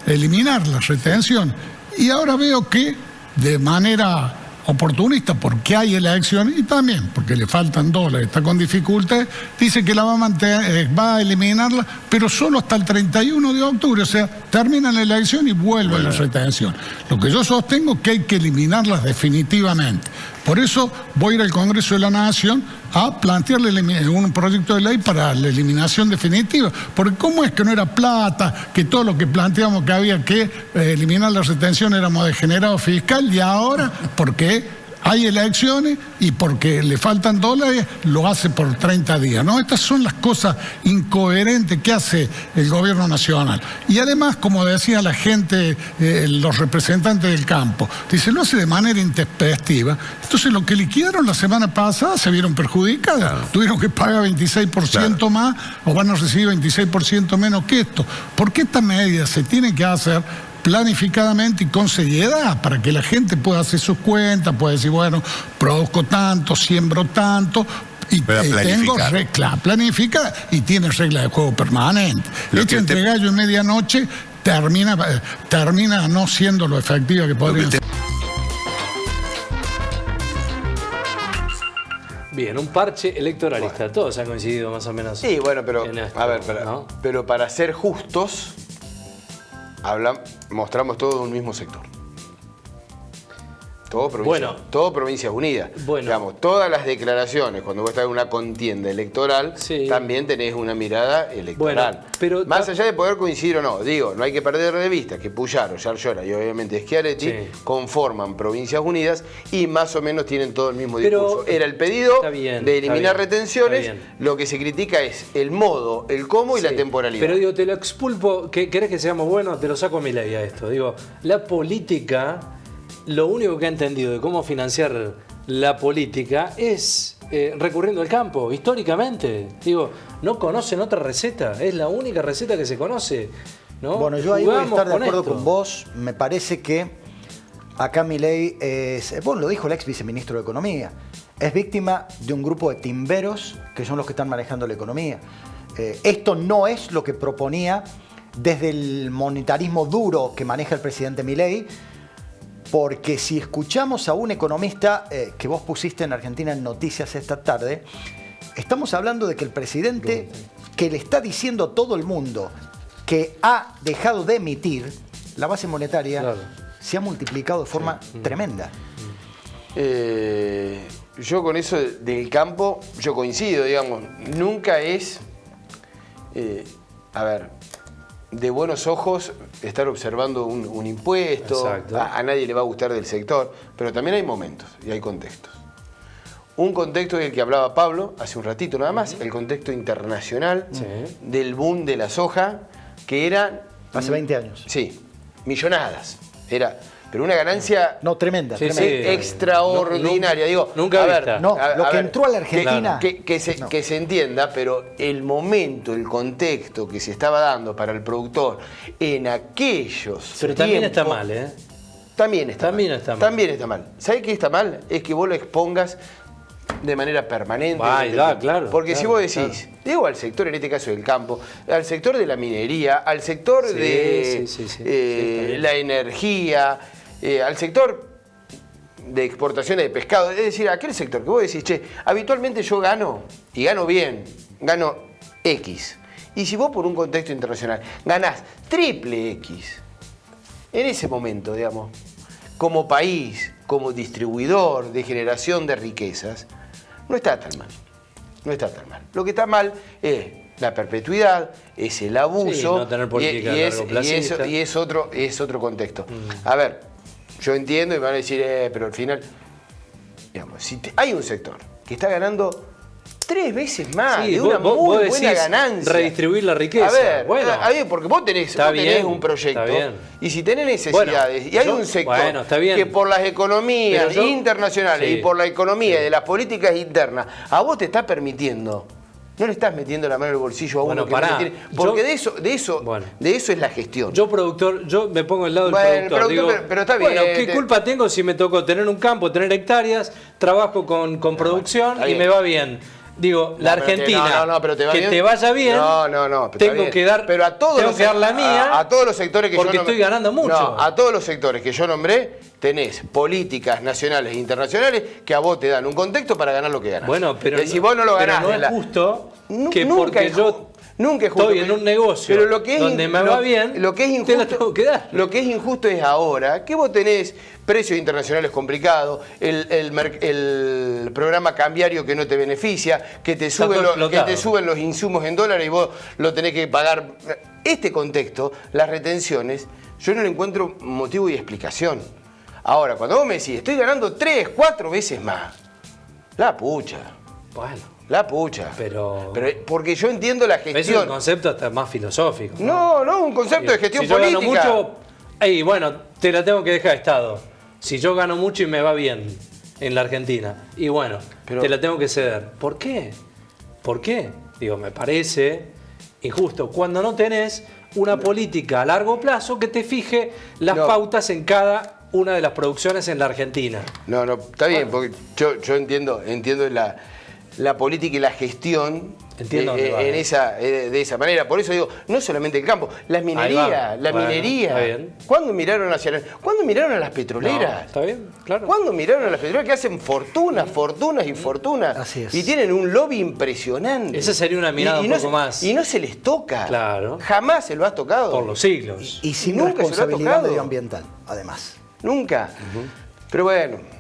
eliminar la retención. Y ahora veo que de manera oportunista, porque hay elecciones y también porque le faltan dólares, está con dificultades, dice que la va a mantener, va a eliminarla, pero solo hasta el 31 de octubre, o sea, termina la elección y vuelve la retención. Lo que yo sostengo es que hay que eliminarlas definitivamente. Por eso voy a ir al Congreso de la Nación a plantearle un proyecto de ley para la eliminación definitiva. Porque ¿cómo es que no era plata, que todo lo que planteamos que había que eliminar la retención éramos degenerado fiscal y ahora, porque hay elecciones y porque le faltan dólares, lo hace por 30 días, ¿no? Estas son las cosas incoherentes que hace el gobierno nacional. Y además, como decía la gente, los representantes del campo, dice, lo hace de manera intempestiva. Entonces, lo que liquidaron la semana pasada se vieron perjudicados. Claro. Tuvieron que pagar 26% más o van a recibir 26% menos que esto. ¿Por qué estas medidas se tienen que hacer planificadamente y con seriedad para que la gente pueda hacer sus cuentas, pueda decir, bueno, produzco tanto, siembro tanto y tengo regla, planifica y tiene regla de juego permanente? Leche entre gallo y medianoche termina no siendo lo efectiva que podría ser. Bien, un parche electoralista. Bueno. Todos han coincidido más o menos. Sí, bueno, pero esto, a ver, pero para ser justos, mostramos todo de un mismo sector. Todo Provincias Unidas. Bueno. Digamos, todas las declaraciones, cuando vos estás en una contienda electoral, también tenés una mirada electoral. Bueno, pero más allá de poder coincidir o no, digo, no hay que perder de vista que Puyaro, Yarlora y obviamente Schiaretti conforman Provincias Unidas y más o menos tienen todo el mismo discurso. Era el pedido de eliminar retenciones, lo que se critica es el modo, el cómo y la temporalidad. Pero digo, te lo expulpo, ¿querés que seamos buenos? Te lo saco a Milei a esto. Digo, la política, lo único que ha entendido de cómo financiar la política es recurriendo al campo, históricamente. Digo, no conocen otra receta, es la única receta que se conoce, ¿no? Bueno, yo ahí voy a estar de acuerdo con vos. Me parece que acá Milei es, bueno, lo dijo el ex viceministro de Economía, es víctima de un grupo de timberos que son los que están manejando la economía. Esto no es lo que proponía desde el monetarismo duro que maneja el presidente Milei, porque si escuchamos a un economista que vos pusiste en Argentina en Noticias esta tarde, estamos hablando de que el presidente, que le está diciendo a todo el mundo que ha dejado de emitir, la base monetaria se ha multiplicado de forma tremenda. Yo con eso del campo, yo coincido, digamos, nunca es, de buenos ojos estar observando un impuesto, a nadie le va a gustar del sector, pero también hay momentos y hay contextos. Un contexto del que hablaba Pablo hace un ratito nada más, el contexto internacional del boom de la soja, que era... Hace 20 años. Sí, millonadas. Era... Pero una ganancia... No, tremenda. Extraordinaria. Digo, nunca a lo que entró a la Argentina... Que se entienda, pero el momento, el contexto que se estaba dando para el productor en aquellos Pero también está mal, ¿eh? También está mal. ¿Sabés qué está mal? Es que vos lo expongas de manera permanente. Claro. Porque si vos decís, digo al sector, en este caso del campo, al sector de la minería, al sector de la energía, al sector de exportaciones de pescado, es decir, aquel sector que vos decís, che, habitualmente yo gano, y gano bien, gano X. Y si vos por un contexto internacional ganás triple X, en ese momento, digamos, como país, como distribuidor de generación de riquezas, no está tan mal. No está tan mal. Lo que está mal es la perpetuidad, es el abuso, no tener política y es otro contexto. A ver, yo entiendo y me van a decir, pero al final, digamos, si hay un sector que está ganando 3 veces más, de una muy buena ganancia. Redistribuir la riqueza. A ver, porque vos tenés un proyecto y si tenés necesidades y hay un sector que por las economías internacionales y por la economía de las políticas internas a vos te está permitiendo. No le estás metiendo la mano en el bolsillo a uno que no tiene. Porque de eso es la gestión. Yo, productor, me pongo al lado del productor. Digo, pero está bien. ¿Qué culpa tengo si me tocó tener un campo, tener hectáreas, trabajo con producción y me va bien? Digo, la Argentina, pero te va que bien. te vaya bien, tengo que dar, pero a todos tengo que dar la mía, a todos los sectores que porque estoy ganando mucho. No, a todos los sectores que yo nombré, tenés políticas nacionales e internacionales que a vos te dan un contexto para ganar lo que ganás. Bueno, pero si vos no lo ganás, no es justo que nunca porque yo nunca es justo, estoy en un negocio pero lo que es donde me va bien, lo que es injusto, te la tengo que dar. Lo que es injusto es ahora que vos tenés precios internacionales complicados, el programa cambiario que no te beneficia, que te suben los insumos en dólares y vos lo tenés que pagar. Este contexto, las retenciones, yo no le encuentro motivo y explicación. Ahora, cuando vos me decís, estoy ganando 3, 4 veces más, la pucha. Bueno. La pucha. Pero porque yo entiendo la gestión. Es un concepto hasta más filosófico. No, un concepto de gestión política. Si yo gano mucho, bueno, te la tengo que dejar Estado. Si yo gano mucho y me va bien en la Argentina, y bueno, te la tengo que ceder. ¿Por qué? ¿Por qué? Digo, me parece injusto. Cuando no tenés una política a largo plazo que te fije las pautas en cada una de las producciones en la Argentina. No, está bien, porque yo entiendo la política y la gestión de esa manera. Por eso digo, no solamente el campo, la minería. Está bien. ¿Cuándo miraron a las petroleras? No, está bien, claro. ¿Cuándo miraron a las petroleras que hacen fortunas y fortunas? Así es. Y tienen un lobby impresionante. Esa sería una mirada un poco más. Y no se les toca. Claro. Jamás se lo has tocado. Por los siglos. Y sin nunca responsabilidad medioambiental, además. Nunca. Pero bueno.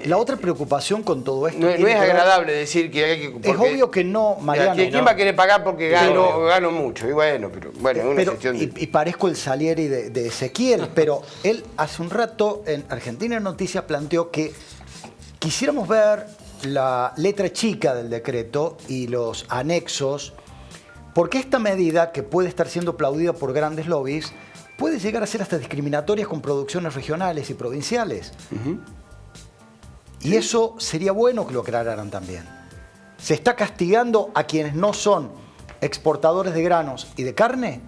La otra preocupación con todo esto... No es agradable decir que hay que... Es obvio que no, Mariano. ¿Quién va a querer pagar porque gano mucho? Y bueno, pero es una gestión de... Y parezco el Salieri de Ezequiel, pero él hace un rato en Argentina en Noticias planteó que quisiéramos ver la letra chica del decreto y los anexos, porque esta medida, que puede estar siendo aplaudida por grandes lobbies, puede llegar a ser hasta discriminatoria con producciones regionales y provinciales. Y eso sería bueno que lo aclararan también. Se está castigando a quienes no son exportadores de granos y de carne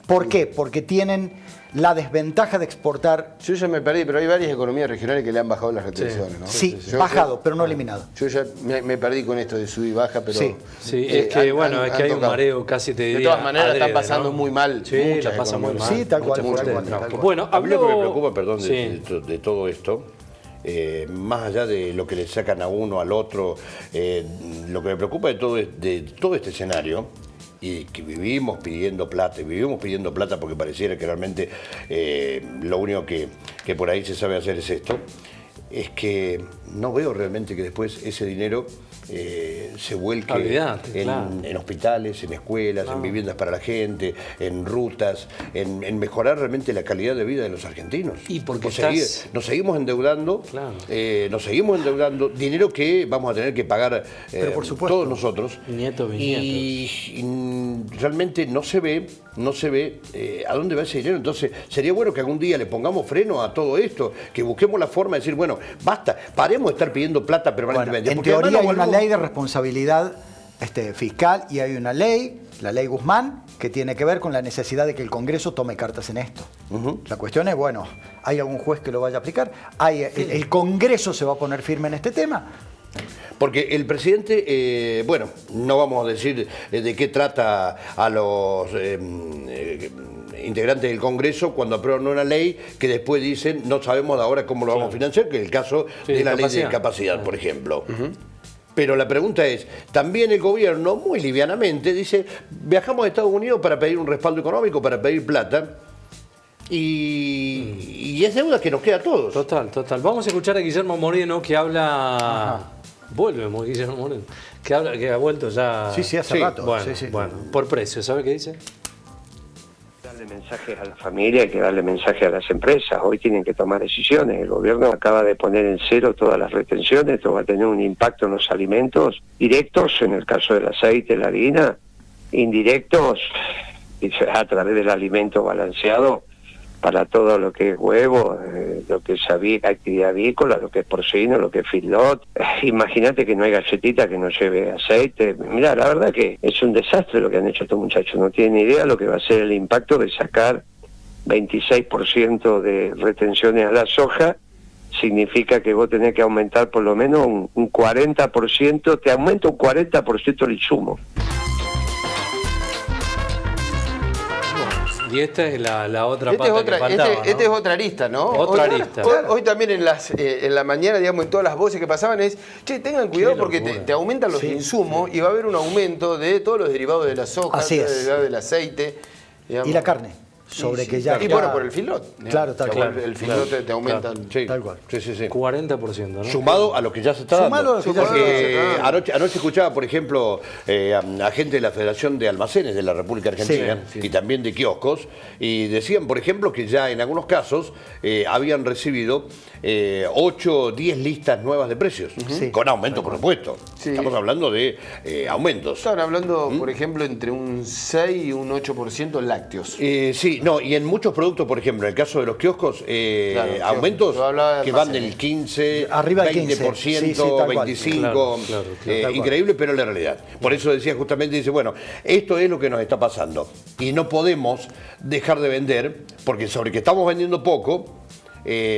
¿Por qué? Porque tienen la desventaja de exportar. Yo ya me perdí, pero hay varias economías regionales que le han bajado las retenciones, ¿no? Sí, Yo- bajado, pero no eliminado. Yo ya me perdí con esto de sub y baja, pero... Sí. Sí, es que bueno, es que hay un tocado. mareo casi te diría. De todas maneras, adrede, están pasando ¿no? muy mal. Sí, muchas la pasan muy economías. mal. Sí, tal cual, Muchas tal cual, fuentes de tal cual. Bueno, A mí lo que me habló- preocupa, perdón, Sí. de todo esto, más allá de lo que le sacan a uno, al otro, lo que me preocupa de todo este escenario, y que vivimos pidiendo plata porque pareciera que realmente lo único que por ahí se sabe hacer es esto, es que no veo realmente que después ese dinero se vuelque Olvidate, claro. en hospitales, en escuelas, en viviendas para la gente, en rutas, en mejorar realmente la calidad de vida de los argentinos. Y porque nos seguimos endeudando, Claro. dinero que vamos a tener que pagar Pero por supuesto. todos nosotros. Nietos, y realmente no se ve a dónde va ese dinero. Entonces sería bueno que algún día le pongamos freno a todo esto, que busquemos la forma de decir, bueno, basta, paremos de estar pidiendo plata permanentemente. En porque teoría además hay nos una volvemos- ley de responsabilidad fiscal y hay una ley, la ley Guzmán, que tiene que ver con la necesidad de que el Congreso tome cartas en esto. La cuestión es, bueno, ¿hay algún juez que lo vaya a aplicar? ¿El Congreso se va a poner firme en este tema? Porque el presidente, bueno, no vamos a decir de qué trata a los integrantes del Congreso cuando aprueban una ley que después dicen no sabemos ahora cómo lo vamos a financiar, que es el caso de la ley de discapacidad, por ejemplo. Pero la pregunta es, también el gobierno, muy livianamente, dice, viajamos a Estados Unidos para pedir un respaldo económico, para pedir plata, y es deuda que nos queda a todos. Total. Vamos a escuchar a Guillermo Moreno que habla. Vuelve Guillermo Moreno. Que ha vuelto ya. Sí, hace rato. Bueno, Sí, sí. bueno, por precio, ¿sabe qué dice? Darle mensajes a la familia, hay que darle mensajes a las empresas. Hoy tienen que tomar decisiones. El gobierno acaba de poner en cero todas las retenciones. Esto va a tener un impacto en los alimentos directos, en el caso del aceite, la harina, indirectos, y será a través del alimento balanceado para todo lo que es huevo, lo que es actividad avícola, lo que es porcino, lo que es feedlot. Imagínate que no hay galletita que no lleve aceite. Mirá, la verdad que es un desastre lo que han hecho estos muchachos. No tienen ni idea lo que va a ser el impacto de sacar 26% de retenciones a la soja. Significa que vos tenés que aumentar por lo menos un 40%, te aumenta un 40% el insumo. Y esta es la otra pata que faltaba, ¿no? Esta es otra arista, ¿no? Otra Hoy- arista. Hoy también en la mañana, digamos, en todas las voces que pasaban es, che, tengan cuidado Qué porque locura. te aumentan los insumos y va a haber un aumento de todos los derivados de la soja, Así todos los es. derivados del aceite. digamos. Y la carne, sobre que ya... Y bueno, por el filot. Claro, tal cual. El filot te aumenta. Sí, Tal cual. Sí. 40%, ¿no? Sumado a lo que ya se está dando. Sumado a lo que ya se Porque está dando. anoche escuchaba, por ejemplo, a gente de la Federación de Almacenes de la República Argentina y también de kioscos, y decían, por ejemplo, que ya en algunos casos habían recibido 8 o 10 listas nuevas de precios, con aumento, por supuesto. Sí. Estamos hablando de aumentos. Estaban hablando, por ejemplo, entre un 6 y un 8% en lácteos. Sí, no, y en muchos productos, por ejemplo, en el caso de los kioscos, Claro, aumentos yo hablaba de que van almacenes. del 15, Arriba del 20%, 15. Sí, tal cual. 25%, Claro, tal cual. increíble, pero la realidad. Por eso decía justamente, dice, bueno, esto es lo que nos está pasando y no podemos dejar de vender, porque sobre que estamos vendiendo poco,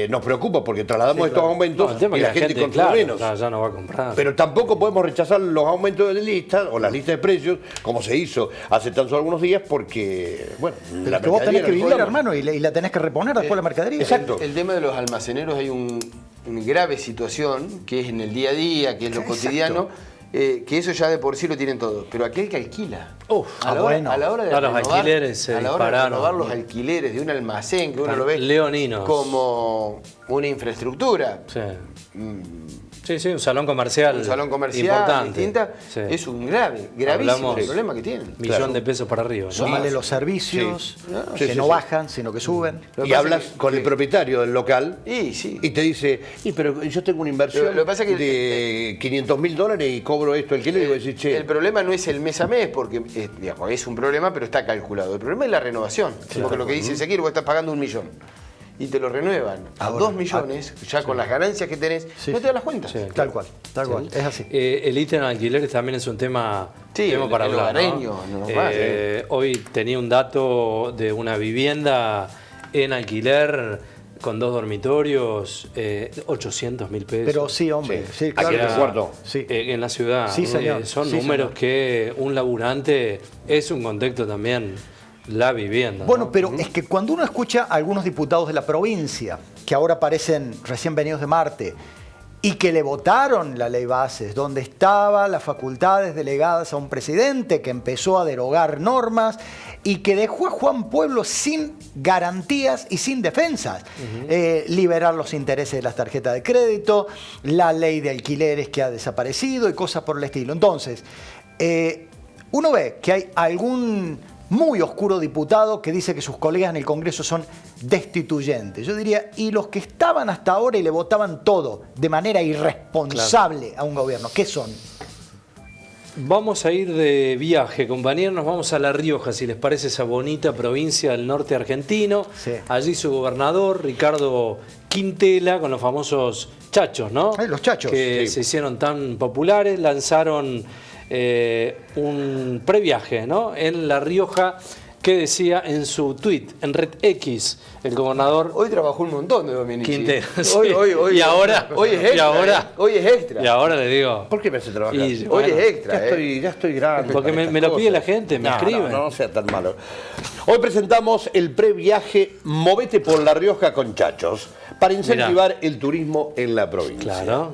nos preocupa porque trasladamos estos aumentos No, el tema y es la que gente consume claro, menos. ya no va a comprar. Pero tampoco podemos rechazar los aumentos de lista o las listas de precios, como se hizo hace tan solo algunos días, porque, bueno, Pero la que vos tenés mercadería que no vivir, podemos. hermano, y la tenés que reponer después la mercadería. Exacto. El tema de los almaceneros hay una grave situación que es en el día a día, que es lo Exacto. cotidiano, que eso ya de por sí lo tienen todo. Pero aquel que alquila, a la hora de Ah, los renovar, alquileres se a la hora de dispararon. renovar los alquileres de un almacén que uno lo ve Leoninos. como una infraestructura, Sí, un salón comercial. un salón comercial importante. distinta, Sí. es un gravísimo Hablamos problema que tienen. Millón de pesos para arriba, ¿no? Súmale los servicios, Sí, que sí, no sí. bajan, sino que suben. Lo que Y pasa hablas es que- con el propietario del local Y sí. y te dice, pero yo tengo una inversión Lo que pasa es que de $500.000 y cobro esto, el que le digo, decir, che, El problema no es el mes a mes, porque digamos, es un problema, pero está calculado. El problema es la renovación. Porque lo que dice Ezequiel, vos estás pagando 1 millón. Y te lo renuevan a Ahora, 2 millones, ya con las ganancias que tenés, Sí, no sí. te das las cuentas. Sí. Tal cual, es así. El ítem de alquileres también es un tema Sí, tenemos para el hablar, hogareño, ¿no? no más, Hoy tenía un dato de una vivienda en alquiler con 2 dormitorios, 800.000 pesos. Pero sí, hombre. Sí, claro. Aquí en el cuarto. Sí. En la ciudad. Sí, señor. Son Sí, números señor. que un laburante es un contexto también, la vivienda. Bueno, ¿no? pero es que cuando uno escucha a algunos diputados de la provincia, que ahora parecen recién venidos de Marte, y que le votaron la ley Bases, donde estaban las facultades delegadas a un presidente que empezó a derogar normas y que dejó a Juan Pueblo sin garantías y sin defensas. Liberar los intereses de las tarjetas de crédito, la ley de alquileres que ha desaparecido y cosas por el estilo. Entonces, uno ve que hay algún muy oscuro diputado que dice que sus colegas en el Congreso son destituyentes. Yo diría, y los que estaban hasta ahora y le votaban todo de manera irresponsable a un gobierno, ¿qué son? Vamos a ir de viaje, compañeros, nos vamos a La Rioja, si les parece, esa bonita provincia del norte argentino. Sí. Allí su gobernador, Ricardo Quintela, con los famosos chachos, ¿no? Los chachos. Que Sí. se hicieron tan populares, lanzaron un previaje, ¿no? En La Rioja, que decía en su tweet, en Red X, el gobernador Hoy trabajó un montón de Dominici. Quintela. Hoy, Y ahora, hoy es extra. y ahora, Hoy es extra. y ahora le digo, ¿Por qué me hace trabajar? Y, Hoy es extra. Ya estoy grande. Porque para me estas lo pide cosas. la gente, me escriben. No sea tan malo. Hoy presentamos el previaje Movete por La Rioja con Chachos para incentivar el turismo en la provincia. Claro.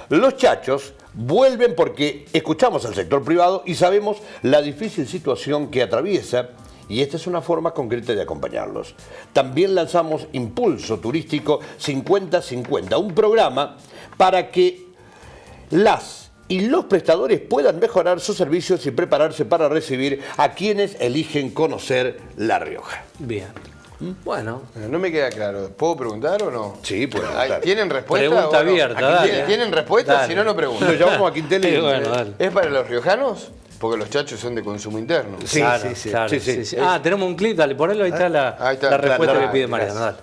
Los chachos vuelven porque escuchamos al sector privado y sabemos la difícil situación que atraviesa, y esta es una forma concreta de acompañarlos. También lanzamos Impulso Turístico 50-50, un programa para que las y los prestadores puedan mejorar sus servicios y prepararse para recibir a quienes eligen conocer La Rioja. Bien. Bueno. No me queda claro. ¿Puedo preguntar o no? Sí, puede preguntar. ¿Tienen respuesta? Pregunta o no? abierta, Aquí dale. ¿Tienen respuesta? Dale. Si no, no pregunto. Lo llamamos a Quintela y Sí, bueno, dale. ¿Es para los riojanos? Porque los chachos son de consumo interno. Sí, Claro, sí. claro, Sí, sí. sí, sí. Ah, tenemos un clip, dale, ponelo, ahí está la, Ahí está, la respuesta claro, que pide gracias. Mariano, dale.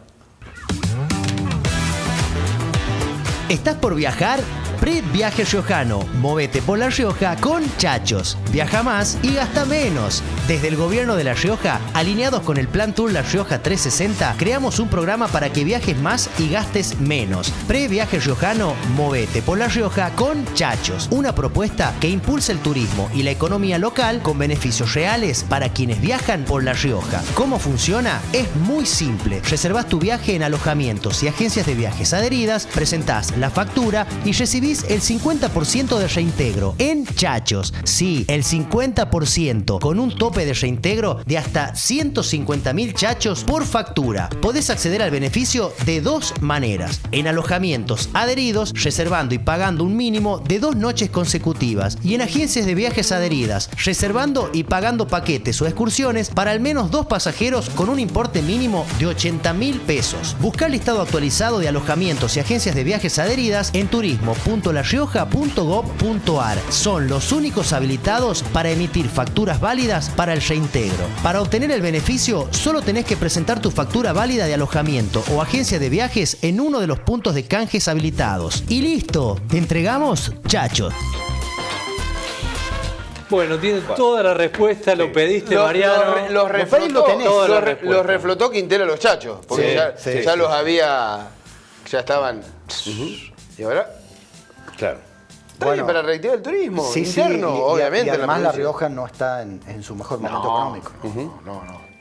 ¿Estás por viajar? Pre-Viaje Riojano. Movete por La Rioja con Chachos. Viaja más y gasta menos. Desde el gobierno de La Rioja, alineados con el Plan Tour La Rioja 360, creamos un programa para que viajes más y gastes menos. Pre-Viaje Riojano, movete por La Rioja con Chachos. Una propuesta que impulsa el turismo y la economía local con beneficios reales para quienes viajan por La Rioja. ¿Cómo funciona? Es muy simple. Reservás tu viaje en alojamientos y agencias de viajes adheridas, presentás la factura y recibís el 50% de reintegro en Chachos. Sí, el 50%, con un tope de reintegro de hasta 150.000 chachos por factura. Podés acceder al beneficio de 2 maneras. En alojamientos adheridos, reservando y pagando un mínimo de 2 noches consecutivas. Y en agencias de viajes adheridas, reservando y pagando paquetes o excursiones para al menos 2 pasajeros con un importe mínimo de 80.000 pesos. Busca el listado actualizado de alojamientos y agencias de viajes adheridas en turismo.larioja.gov.ar. Son los únicos habilitados para emitir facturas válidas para el reintegro. Para obtener el beneficio, solo tenés que presentar tu factura válida de alojamiento o agencia de viajes en uno de los puntos de canjes habilitados. Y listo, te entregamos Chachos. Bueno, tiene toda la respuesta, lo pediste, Mariano. Los reflotó, tenés. Toda la los respuesta. reflotó Quintela a los chachos. Porque ya los había. Ya estaban. Y ahora. Claro. Está bien para reactivar el turismo Sí, sí, interno, y obviamente. y además en La provincia. Rioja no está en su mejor momento económico.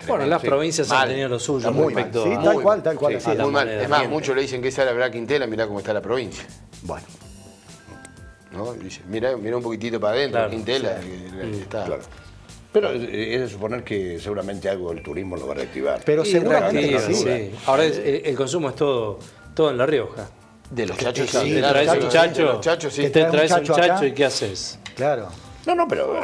Bueno, las provincias han Mal. tenido lo suyo Muy mal. respecto Sí, a... tal cual, tal cual. Sí, así a es. la Muy mal. manera Es más, de- muchos le dicen que esa es la verdad Quintela, mirá cómo está la provincia. Bueno. ¿No? Dice, mirá un poquitito para adentro, Claro, Quintela. sí. Que está. Claro. Pero es de suponer que seguramente algo del turismo lo va a reactivar. Pero Sí, seguramente reactiva, no, sí. sí. Ahora el consumo es todo en La Rioja. De los chachos, sí, Te claro, traes claro, un sí, chacho, de los chachos, sí. Te te traes traes un un chacho chacho acá. y ¿qué haces? Claro. No, pero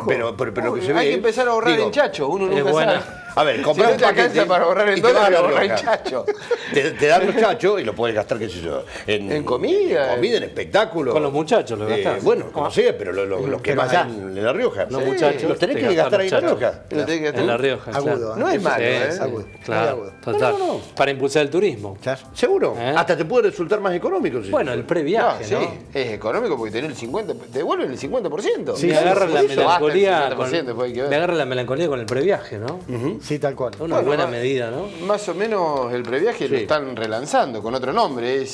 lo que se ve... Hay que empezar a ahorrar digo, en chacho, uno Es nunca buena. sabe. A ver, comprar Si no te alcanza para ahorrar en y te vas a dólares, La ahorrar en Rioja. chacho. Te dan los chachos y lo puedes gastar, qué sé yo, En comida. En comida, en espectáculos. Con los muchachos lo gastás. Bueno, como sea, pero los que Pero más allá. en La Rioja. Los Sí, muchachos. los tenés te que gastan gastar ahí en La los Rioja. chachos. Lo tenés que gastar. En La Rioja, Agudo, claro. No es malo, ¿eh? Sí, Agudo. claro, Muy agudo. total. No. Para impulsar el turismo. Claro. Seguro. ¿Eh? Hasta te puede resultar más económico. Si Bueno, el previaje, Sí, ¿no? es económico porque tenés el 50%, te devuelven el 50%. Sí, Me agarra la Eso basta el melancolía 50%, después hay que ver. me agarra la melancolía con el previaje, ¿no? Sí, tal cual. Una Bueno, buena más- medida, ¿no? Más o menos el previaje lo Sí. están relanzando con otro nombre,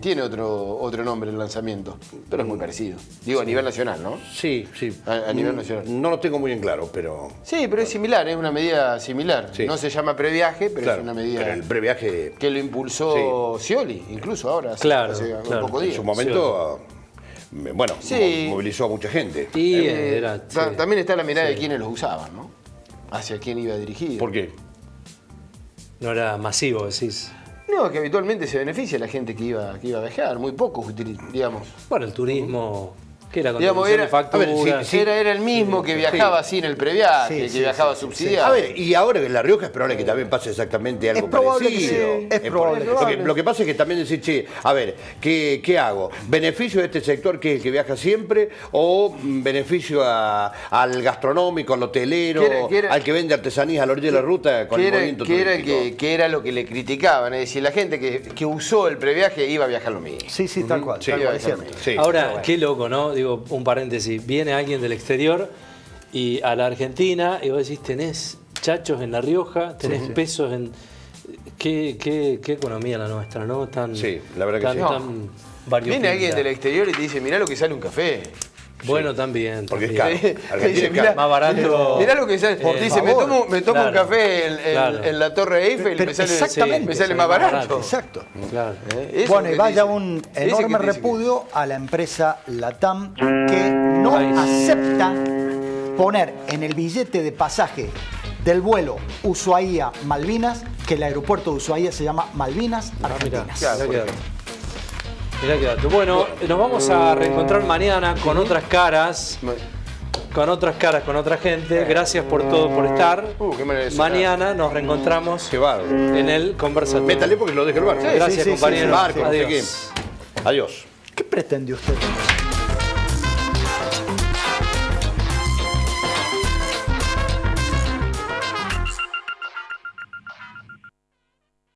tiene otro nombre el lanzamiento, pero es muy parecido. Digo, a nivel nacional, ¿no? Sí, sí. A nivel nacional. No lo tengo muy en claro, pero... Sí, pero es similar, es una medida similar. Sí. No se llama previaje, pero Claro, es una medida pero el previaje, que lo impulsó Scioli, incluso ahora, Claro, hace claro. pocos en días. su momento, bueno, Sí. movilizó a mucha gente. Y era, sí. También está la mirada de quienes los usaban, ¿no? Hacia quién iba dirigido. ¿Por qué? No era masivo, decís. No, que habitualmente se beneficia la gente que iba a viajar, muy pocos, digamos. Bueno, el turismo, que era Digamos, contribución era- de facturas. a ver, sí, Era el mismo que viajaba así en el previaje, Sí, que sí, viajaba sí, subsidiado. A ver, y ahora en La Rioja es probable que también pase exactamente algo Es probable que parecido. sí, es probable que Lo que pasa es que también decir, che, a ver, ¿qué hago? ¿Beneficio de este sector que es el que viaja siempre o beneficio al gastronómico, al hotelero, Que era- al que vende artesanías a la orilla de la ruta con que el era, movimiento que era turístico? que era lo que le criticaban, es decir, la gente que usó el previaje iba a viajar lo mismo. Sí, sí, tal cual. Sí, tal cual, es iba a cierto. Sí. Ahora, qué loco, ¿no? Digo, un paréntesis. Viene alguien del exterior y a la Argentina y vos decís, tenés chachos en La Rioja, tenés pesos en... Qué economía la nuestra, ¿no? Tan, Sí, la verdad que tan, sí. tan variopinta. Viene alguien del exterior y te dice, mirá lo que sale un café. Bueno, también. Porque es también. caro. Argentina es Mirá, caro. Más barato. Mirá lo que sale. Por Dice, favor. me tomo Claro. un café Claro. en la Torre Eiffel y Pero me sale, exactamente, me sale sale más más barato. barato. Exacto. Claro. Eso Bueno, es y lo que vaya dice. un Ese que enorme te dice que- repudio a la empresa LATAM que no Ay. acepta poner en el billete de pasaje del vuelo Ushuaia-Malvinas, que el aeropuerto de Ushuaia se llama Malvinas Argentinas. Mirá qué dato. Mirá qué dato. Bueno, nos vamos a reencontrar mañana con otras caras. Con otras caras, con otra gente. Gracias por todo, por estar. Qué manera de sonar. Mañana nos reencontramos Qué bárbaro. en el conversatorio. Métale porque lo deja el barco. Gracias, sí, sí, compañeros. sí, Barco, no sé Adiós. qué. Adiós. ¿Qué pretende usted?